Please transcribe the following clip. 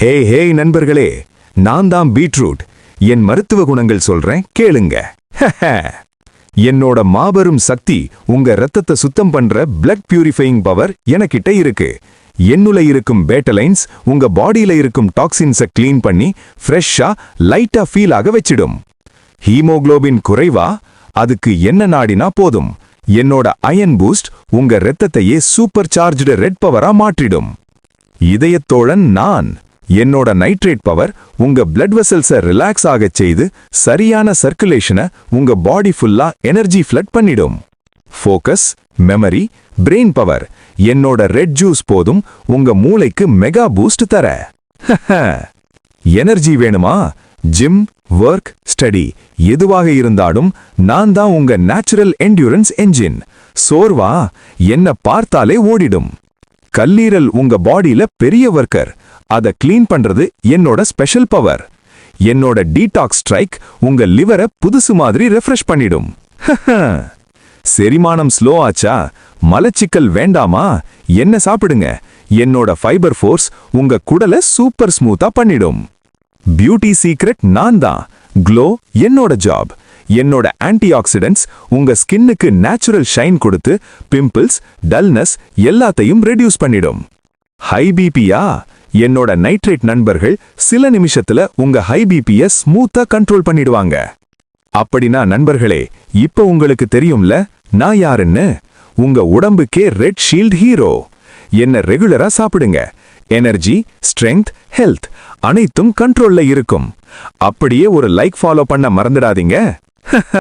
ஹே நண்பர்களே, நான் தான் பீட்ரூட். என் மருத்துவ குணங்கள் சொல்றேன், கேளுங்க. என்னோட மாபெரும் சக்தி உங்க இரத்தத்தை சுத்தம் பண்ற பிளட் பியூரிஃபையிங் பவர் எனக்கிட்ட இருக்கு. என்னுல இருக்கும் பேட்டலைன்ஸ் உங்க பாடியில இருக்கும் டாக்ஸின்ஸை கிளீன் பண்ணி ஃப்ரெஷ்ஷா லைட்டா ஃபீல் ஆக வச்சிடும். ஹீமோகுளோபின் குறைவா? அதுக்கு என்ன நாடினா போதும். என்னோட அயன் பூஸ்ட் உங்க இரத்தத்தையே சூப்பர் சார்ஜ்டு ரெட் பவரா மாற்றிடும். இதயத்தோழன் நான். என்னோட நைட்ரேட் பவர் உங்க பிளட் வெசல்ஸை ரிலாக்ஸ் ஆகச் செய்து சரியான சர்க்குலேஷனை உங்க பாடி ஃபுல்லா எனர்ஜி ஃப்ளட் பண்ணிடும். ஃபோக்கஸ், மெமரி, பிரெயின் பவர் என்னோட ரெட் ஜூஸ் போதும் உங்க மூளைக்கு மெகா பூஸ்ட் தர. எனர்ஜி வேணுமா? ஜிம், ஒர்க், ஸ்டடி எதுவாக இருந்தாலும் நான் தான் உங்க நேச்சுரல் என்டியூரன்ஸ் என்ஜின். சோர்வா? என்ன பார்த்தாலே ஓடிடும். கல்லீரல் உங்க பாடியில பெரிய ஒர்க்கர். அதை கிளீன் பண்றது என்னோட ஸ்பெஷல் பவர். என்னோட டீடாக்ஸ் ஸ்ட்ரைக் உங்க லிவரை புதுசு மாதிரி ரெஃப்ரெஷ் பண்ணிடும். செரிமானம் ஸ்லோ ஆச்சா? மலச்சிக்கல் வேண்டாமா? என்ன சாப்பிடுங்க. என்னோட ஃபைபர் ஃபோர்ஸ் உங்க குடலை சூப்பர் ஸ்மூத்தா பண்ணிடும். பியூட்டி சீக்ரெட் நான் தான். க்ளோ என்னோட ஜாப். என்னோட ஆன்டி ஆக்சிடென்ட்ஸ் உங்க ஸ்கின்னுக்கு நேச்சுரல் ஷைன் கொடுத்து பிம்பிள்ஸ், டல்னஸ் எல்லாத்தையும் ரெடியூஸ் பண்ணிடும். ஹை பிபியா? என்னோட நைட்ரேட் நண்பர்கள் சில நிமிஷத்துல உங்க ஹை பிபியை ஸ்மூத்தா கண்ட்ரோல் பண்ணிடுவாங்க. அப்படின்னா நண்பர்களே, இப்ப உங்களுக்கு தெரியும்ல நான் யாருன்னு. உங்க உடம்புக்கே ரெட் ஷீல்ட் ஹீரோ. என்ன ரெகுலரா சாப்பிடுங்க. எனர்ஜி, ஸ்ட்ரென்த், ஹெல்த் அனைத்தும் கண்ட்ரோல்ல இருக்கும். அப்படியே ஒரு லைக் ஃபாலோ பண்ண மறந்துடாதீங்க.